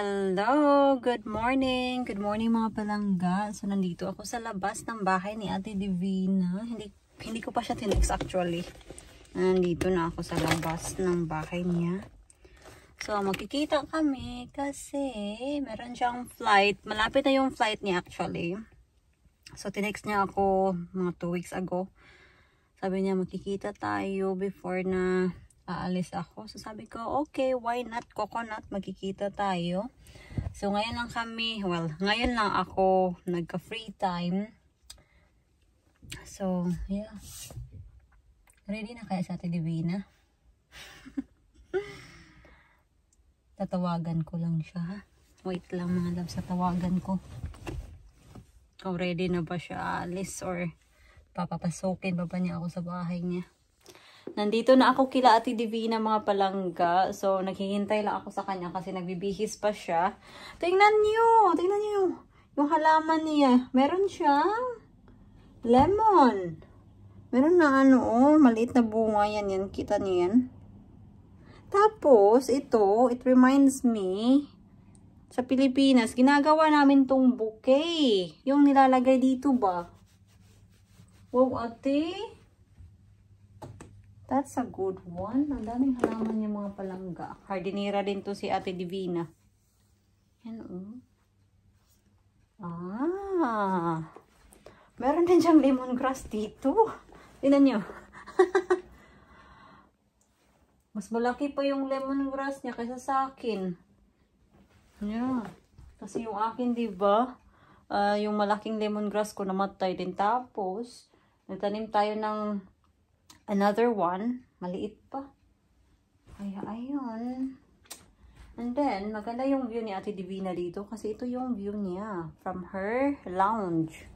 Hello! Good morning! Good morning mga palangga. So, nandito ako sa labas ng bahay ni Ate Divina. Hindi ko pa siya tinex actually. Nandito na ako sa labas ng bahay niya. So, magkikita kami kasi meron siyang flight. Malapit na yung flight niya actually. So, tinex niya ako mga 2 weeks ago. Sabi niya, magkikita tayo before na aalis ako. So sabi ko, okay, why not? Coconut, magkikita tayo. So ngayon lang kami, well, ngayon lang ako nagka-free time. So, yeah. Ready na kaya sa Ate Divina? Tatawagan ko lang siya. Wait lang mga loves, tatawagan ko. Kung ready na ba siya aalis or papapasukin ba niya ako sa bahay niya. Nandito na ako kila Ate Divina mga palangga. So, naghihintay lang ako sa kanya kasi nagbibihis pa siya. Tingnan niyo yung halaman niya. Meron siyang lemon. Meron na maliit na bunga yan. Kita niyo yan? Tapos, ito, it reminds me, sa Pilipinas, ginagawa namin tong bouquet. Yung nilalagay dito ba? Wow, ate. That's a good one. Ang daming halaman niya mga palangga. Hardinera din to si Ate Divina. Yan meron din siyang lemongrass dito. Tingnan niyo. Mas malaki pa yung lemongrass niya kaysa sa akin. Yeah. Kasi yung akin, diba? Yung malaking lemongrass ko namatay din. Tapos, nagtanim tayo ng another one, maliit pa. Kaya, ayun. And then, maganda yung view ni Ate Divina dito kasi ito yung view niya from her lounge.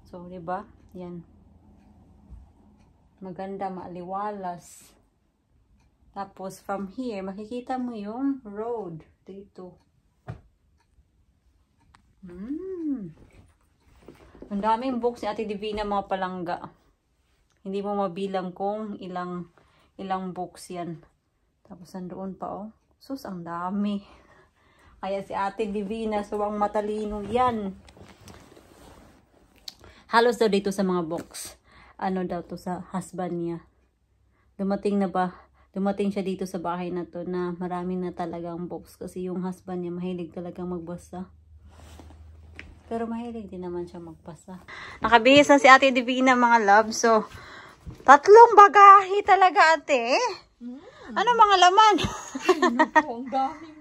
So, diba? Yan. Maganda, maaliwalas. Tapos, from here, makikita mo yung road dito. Ang daming books ni Ate Divina mga palangga. Hindi mo mabilang kung ilang books yan. Tapos nandoon pa Sus, ang dami. Kaya si Ate Divina, suwang matalino yan. Halos daw dito sa mga books. Ano daw to sa husband niya. Dumating siya dito sa bahay na to na marami na talagang books. Kasi yung husband niya mahilig talagang magbasa. Pero mahilig din naman siya magbasa. Nakabihis na si Ate Divina mga love. So, 3 bagahe talaga ate. Ano mga laman? Ay, ang daming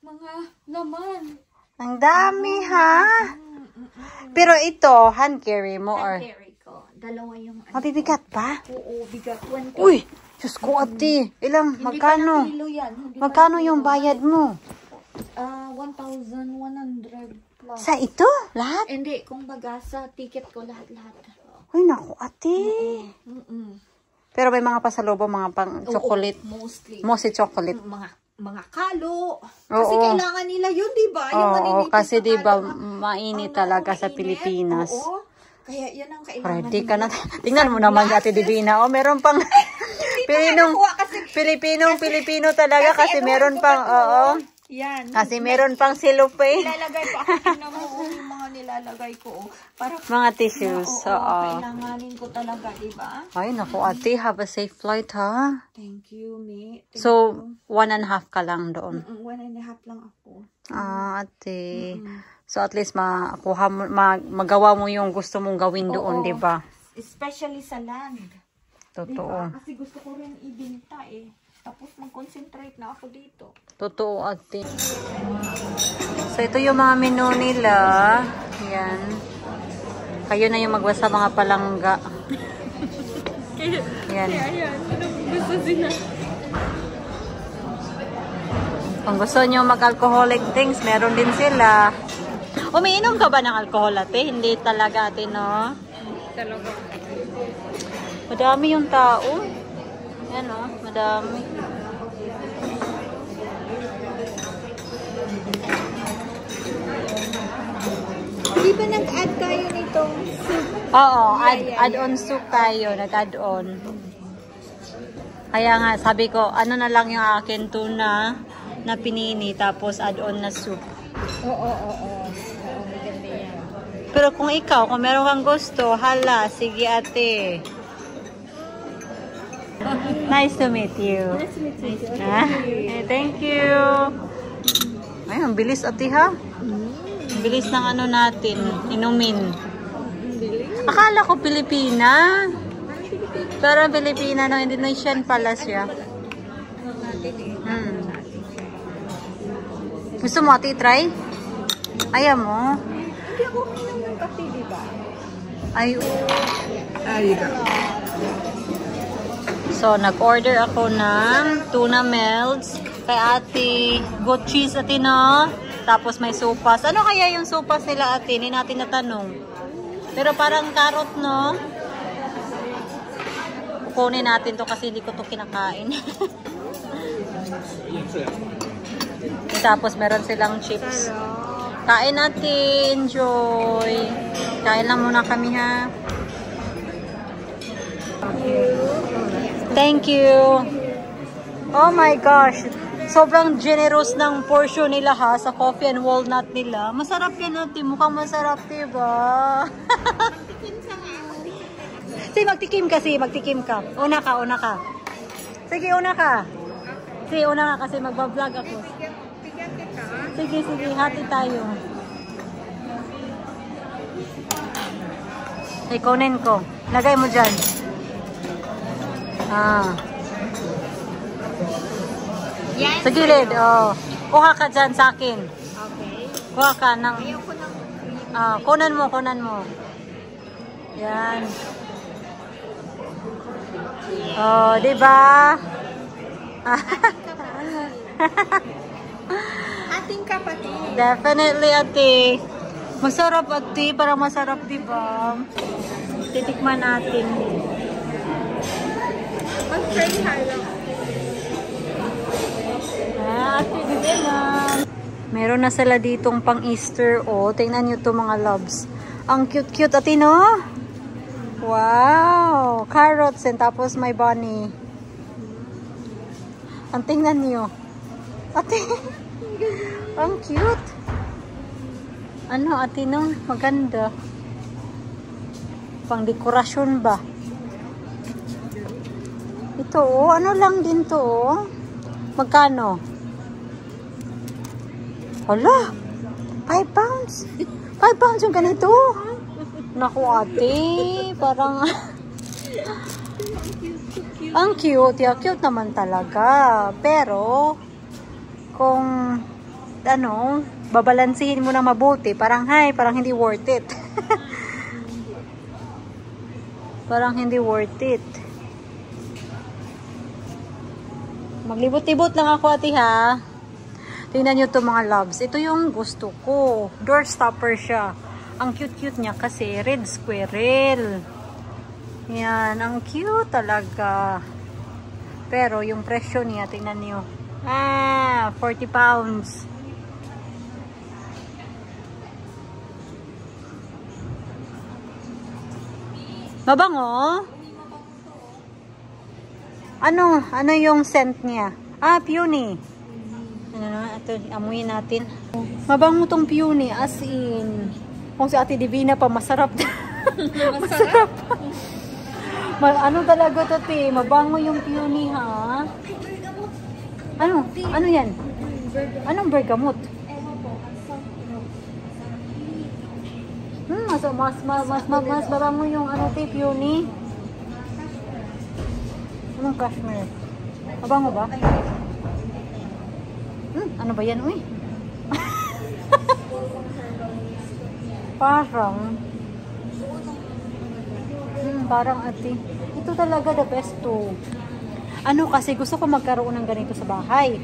mga laman. Ang dami ha? Pero ito, hand carry mo or? Hand carry ko. Dalawa yung Mabibigat pa? Oo, bigat. 20. Uy! Diyos ko ate. Magkano? Magkano yung bayad mo? 1,100 plus. Sa ito? Lahat? Hindi, kung baga sa ticket ko lahat-lahat. Uy, naku, ate. Pero may mga pasalubong, mga pang chocolate. Mostly chocolate. Mga kalo. Kasi kailangan nila yun, diba? Oo, kasi diba, mainit talaga sa Pilipinas. Oo. Kaya yan ang kailangan. Ready ka na. Tingnan mo naman si Ate Divina. Meron pang Pilipino talaga kasi meron pang, yan. Kasi meron pang silupe. Nilalagay ko. Tingnan mo yung mga nilalagay ko. Para mga tissues. Kailanganin ko talaga, diba? Ay, naku ate. Have a safe flight, ha? Thank you, mate. So, 1.5 ka lang doon? 1.5 lang ako. Ate. So, at least magawa mo yung gusto mong gawin doon, diba? Especially sa land. Totoo. Diba? Kasi gusto ko rin ibinta Tapos mag-concentrate na ako dito. Totoo ate. So ito yung mga menu nila. Yan. Kayo na yung magbasa mga palangga. Yan. Gusto sila. Kung gusto nyo mag-alcoholic drinks, meron din sila. Umiinom ka ba ng alcohol ate? Hindi talaga ate, no? Talaga. Madami yung tao. Yan madami. Di ba nag-add tayo nitong soup? Oo, add-on soup tayo. Nag-add-on. Kaya nga, sabi ko, ano na lang yung akin tuna. na pinini tapos add-on na soup. Oo. Maganda yan. Pero kung ikaw, kung meron kang gusto, hala, sige ate. Nice to meet you. Nice to meet you. Ah, thank you. Ay, ang bilis ate ha. Ang bilis ng ano natin, inumin. Akala ko Pilipina. Pero Pilipina, no, Indonesian pala siya. Gusto mo ate try? Ayaw mo? Hindi ako uminom ng kape, di ba? Ay. Ay, So, nag-order ako ng tuna melts kay ate. Goat cheese ate, no? Tapos may sopas. Ano kaya yung sopas nila ate? Hindi natin natanong. Pero parang carrot, no? Kukunin natin to kasi hindi ko to kinakain. Tapos meron silang chips. Kain natin. Enjoy. Kain lang muna kami ha. Thank you. Oh my gosh. Sobrang generous ng portion nila ha sa coffee and walnut nila. Masarap yan natin. Mukhang masarap, diba? Sige, magtikim ka. Una ka. Sige, una ka. Sige, una ka kasi magbablog ako. Sige, hati tayo. Ikunin ko. Lagay mo dyan. Yes. Sa gilid, oh. Kuha ka dyan sa akin. Okay. Kuha ka ng... Ayoko ng... kunan mo. Yan. Oh, diba? Ating kapatid. Definitely, ate. Masarap, ate. Parang masarap, diba? Titikman natin. Mag-try tayo. Ate, bibig na. Meron na sila ditong pang Easter. Oh, tingnan nyo to mga loves. Ang cute-cute, ate, no? Wow! Carrots and tapos may bunny. Ang tingnan nyo. Ate, ang cute. Ano, ate, no? Maganda. Pang dekorasyon ba? Ito, oh. Ano lang din to, oh. Magkano? Hala! 5 pounds? 5 pounds yung ganito? Naku, ate. Parang... ang cute. Yeah, cute naman talaga. Pero, kung, ano, babalansihin mo na mabuti, parang, parang hindi worth it. Parang hindi worth it. Maglibot-libot lang ako, ate, ha? Tingnan nyo to mga loves. Ito yung gusto ko. Door stopper siya. Ang cute-cute niya kasi red squirrel. Yan. Ang cute talaga. Pero yung presyo niya, tingnan nyo. 40 pounds. Mabango? Ano yung scent niya? Peony. Ito, amuyin natin. Mabango tong peony, as in. Kung si Ate Divina pa, masarap. Masarap. Ano talaga to, te? Mabango yung peony, ha? Ano yan? Anong bergamot? Mas mabango yung te, peony. Anong cashmere? Mabango ba? Ano ba yan, uy? Parang ate. Ito talaga the best to. Kasi gusto ko magkaroon ng ganito sa bahay.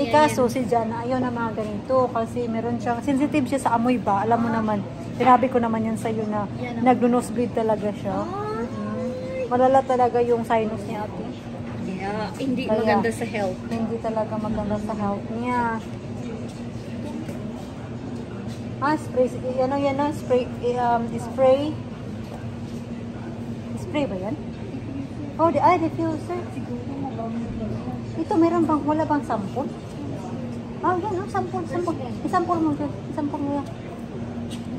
Kaso si Jana ayaw na mga ganito kasi meron siyang sensitive siya sa amoy ba? Alam mo naman. Sinabi ko naman yan sa'yo na nag-nosebleed talaga siya. Malala talaga yung sinus niya, ate. Hindi maganda sa health. Hindi talaga maganda sa health niya. Spray. Spray. Spray ba yan? Oh, diffuser. Ito, wala bang sample? Ah, yan, oh, sampol. Isampol mo dyan. Isampol mo yan.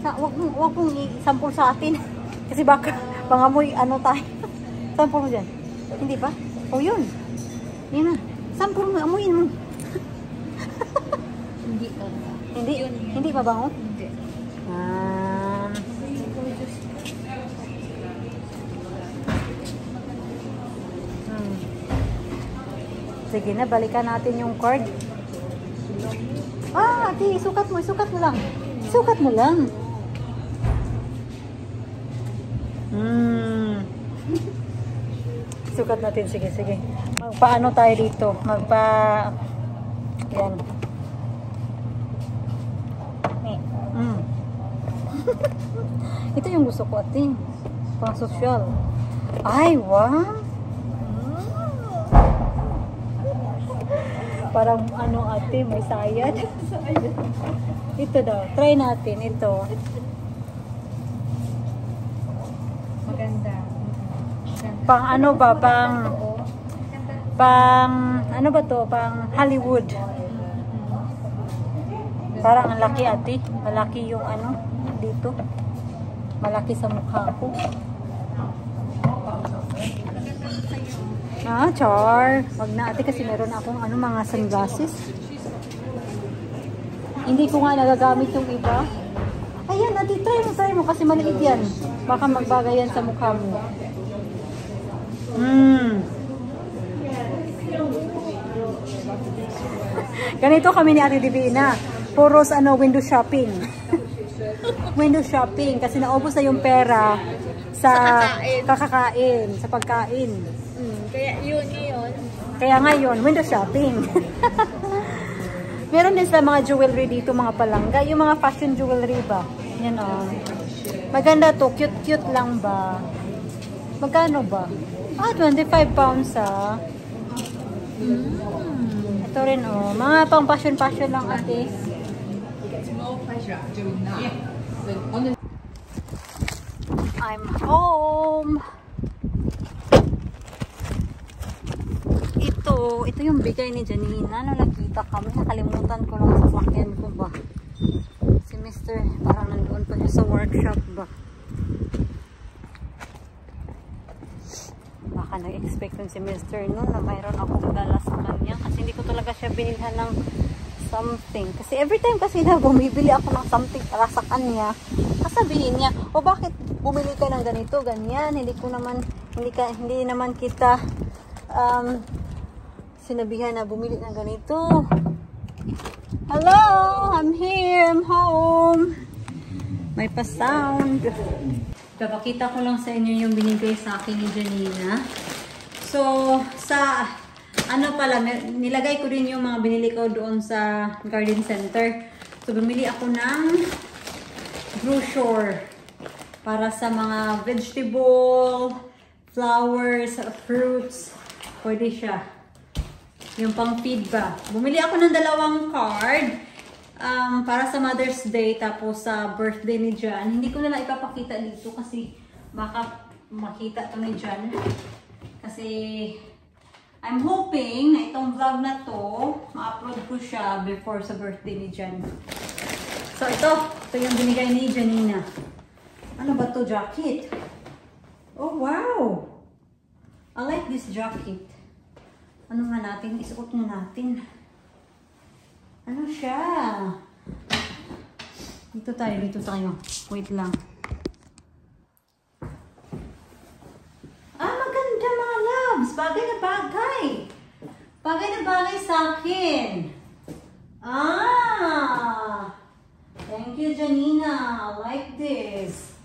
Wag mong isampol sa atin. Kasi baka pangamoy ano tayo. Sampol mo dyan. Hindi ba? O yun. Yan na. Sampol mo, amuyin mo. Hindi talaga. Hindi? Hindi mabango? Hindi. Sige na, balikan natin yung card. Ah, ate, isukat mo lang. Isukat mo lang. Sukat natin, sige. Magpaano tayo dito? Yan. Ito yung gusto ko, ate. Pang social. Ay, wow! Parang ano, ate, may sayad. Ito daw. Try natin. Ito. Maganda. Pang ano ba? Pang ano ba to? Pang Hollywood. Parang ang laki, ate. Malaki yung ano dito. Malaki sa mukha ko. Ah, char. Wag na, ate, kasi meron akong ano, mga sunglasses. Hindi ko nga nagagamit yung iba. Ayan, ate, try mo kasi maliit yan. Baka magbagay yan sa mukha mo. Ganito kami ni Ate Divina. Puros window shopping. Window shopping kasi naubos na yung pera sa kakakain, sa pagkain. Kaya yun. Kaya ngayon, window shopping. Meron din sa mga jewelry dito, mga palangga. Yung mga fashion jewelry ba? Yan o. Maganda to. Cute lang ba? Magkano ba? Ah, 25 pounds ah. Ito rin o. Mga pang fashion lang, ate. I'm home. Ito yung bigay ni Janina. Nakita kami. Nakalimutan ko lang sa sakyan ko ba. Si Mr. parang nandoon pa siya sa workshop ba. Baka nag-expect si Mr. noon na mayroon akong dala sa kanya. Kasi hindi ko talaga siya binilhan ng something. Kasi every time kasi na bumibili ako ng something para sa kanya, kasabihin niya, o bakit bumili ka ng ganito, ganyan, hindi naman kita sinabihan na bumili ng ganito. Hello, I'm here, I'm home. May pa-sound. Papakita ko lang sa inyo yung binigay sa akin ni Janina. So, sa ano pala, nilagay ko rin yung mga binili ko doon sa garden center. So, bumili ako ng brochure para sa mga vegetable, flowers, fruits. Pwede siya. Yung pang feed ba. Bumili ako ng 2 card para sa Mother's Day tapos sa birthday ni Jan. Hindi ko na lang ipapakita dito kasi baka makita ito ni Jan. Kasi I'm hoping na itong vlog na to ma-upload ko siya before sa birthday ni Jan. So ito yung binigay ni Janina. Ano ba to? Jacket? Oh wow! I like this jacket. Ano nga natin? Isuot na natin. Ano siya? Dito tayo. Wait lang. Ah, maganda mga loves. Bagay na bagay. Bagay na bagay sa akin. Ah! Thank you, Janina. I like this.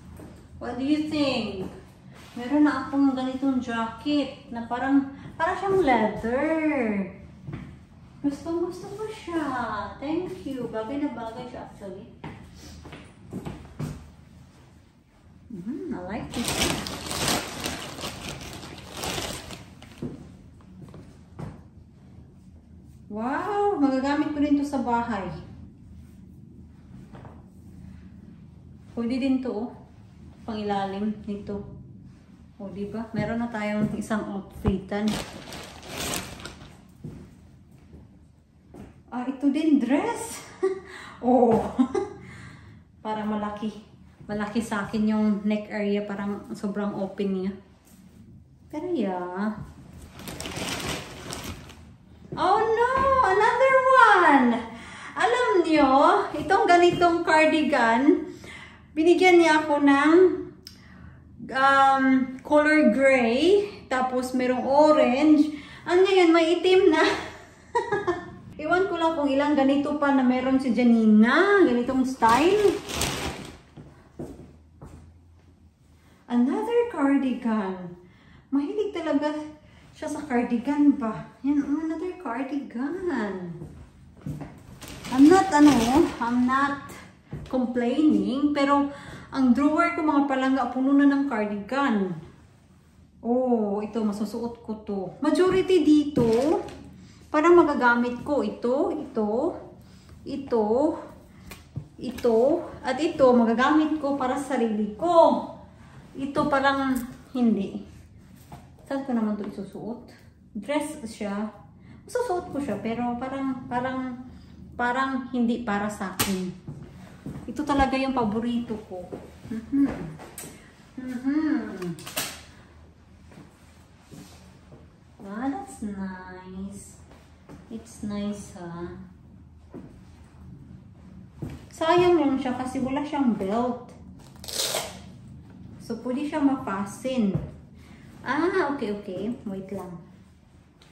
What do you think? Meron na akong ganitong jacket na parang siyang leather. Gusto ko siya. Thank you. Bagay na bagay siya actually. I like this. Wow! Magagamit ko rin to sa bahay. Pwede din to, pang ilalim nito. O, diba? Meron na tayong isang outfitan. Ah, ito din dress. Oh. Para malaki. Malaki sa akin yung neck area. Parang sobrang open niya. Pero yeah. Oh no! Another one! Alam nyo, itong ganitong cardigan, binigyan niya ako ng color gray. Tapos merong orange. Ano yan? May itim na. Iwan ko lang kung ilang ganito pa na meron si Janina. Ganitong style. Another cardigan. Mahilig talaga siya sa cardigan ba? Yan, another cardigan. I'm not complaining. Pero, ang drawer ko mga palangga, puno na ng cardigan. Oh, ito, masusuot ko to. Majority dito, parang magagamit ko. Ito, at ito, magagamit ko para sa sarili ko. Ito parang hindi. Saan ko naman to isusuot? Dress siya. Masusuot ko siya, pero parang hindi para sa akin. Ito talaga yung paborito ko. Ah, that's nice. It's nice, ha? Sayang lang siya kasi wala siyang belt. So, pwede siya ma-fasten. Ah, okay. Wait lang.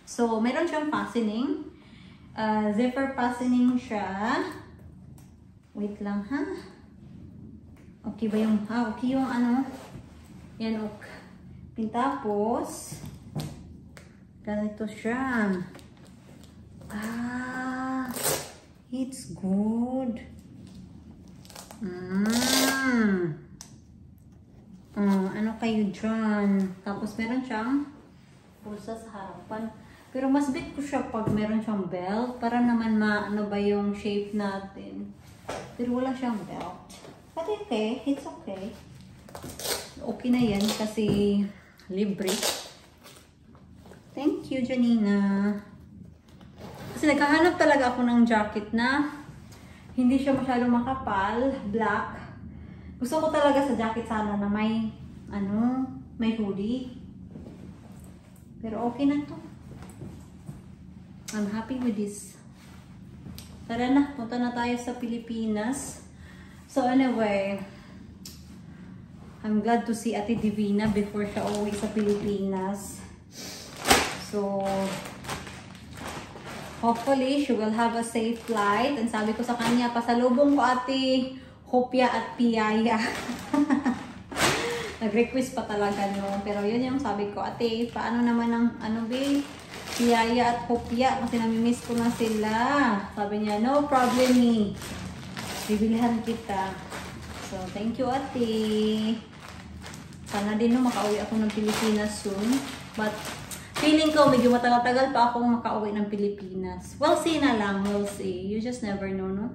So, meron siyang fastening. Zipper fastening siya. Wait lang, ha? Okay ba yung... okay yung ano? Yan, okay. Tapos... ganito siya. Ah, it's good. Ano kayo dyan? Tapos meron siyang pulsa sa harapan. Pero mas bit ko siya pag meron siyang belt. Para naman ano ba yung shape natin. Pero wala siyang belt. But okay, it's okay. Okay na yan kasi libre. Thank you, Janina. Kasi naghahanap talaga ako ng jacket na hindi siya masyadong makapal, black. Gusto ko talaga sa jacket sana na may, may hoodie. Pero okay na to. I'm happy with this. Tara na, punta na tayo sa Pilipinas. So anyway, I'm glad to see Ate Divina before siya uwi sa Pilipinas. So, hopefully, she will have a safe flight. And sabi ko sa kanya, pasalubong ko Ate Hopia at Piaya. Nag-request pa talaga no. Pero yun yung sabi ko, Ate, paano naman ang Piaya at Hopia? Kasi namimiss ko na sila. Sabi niya, no problem me. Bibilihan kita. So, thank you, Ate. Sana din no, makauwi ako ng Pilipinas soon. But, feeling ko, medyo matagal-tagal pa akong makauwi ng Pilipinas. We'll see na lang, we'll see. You just never know, no?